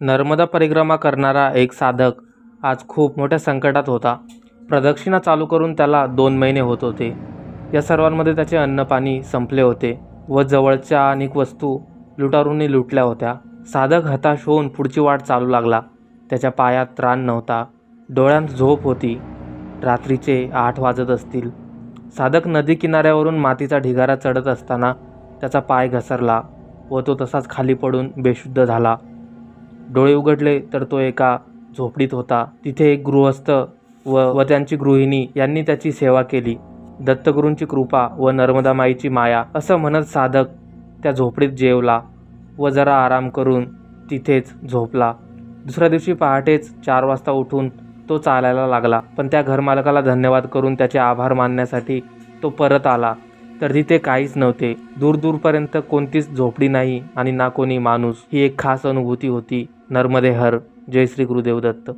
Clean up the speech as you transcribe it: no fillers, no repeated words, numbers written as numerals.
नर्मदा परिक्रमा करणारा एक साधक आज खूप मोठ्या संकटात होता. प्रदक्षिणा चालू करून त्याला 2 महिने होत होते. या सर्वांमध्ये त्याचे अन्नपाणी संपले होते व जवळच्या अनेक वस्तू लुटारूंनी लुटल्या होत्या. साधक हताश होऊन पुढची वाट चालू लागला. त्याच्या पायात त्राण नव्हता, डोळ्यांत झोप होती. रात्रीचे 8 वाजत असतील. साधक नदी किनाऱ्यावरून मातीचा ढिगारा चढत असताना त्याचा पाय घसरला व तो तसाच खाली पडून बेशुद्ध झाला. डोळे उघडले तर तो एका झोपडीत होता. तिथे एक गृहस्थ व त्यांची गृहिणी यांनी त्याची सेवा केली. दत्तगुरूंची कृपा व नर्मदा माईची माया असं म्हणत साधक त्या झोपडीत जेवला व जरा आराम करून तिथेच झोपला. दुसऱ्या दिवशी पहाटेच 4 वाजता उठून तो चालायला लागला. पण त्या घरमालकाला धन्यवाद करून त्याचे आभार मानण्यासाठी तो परत आला तर तिथे काहीच नव्हते. दूरदूरपर्यंत कोणतीच झोपडी नाही आणि ना कोणी माणूस. ही एक खास अनुभूती होती. नर्मदे हर. जय श्री गुरुदेव दत्त.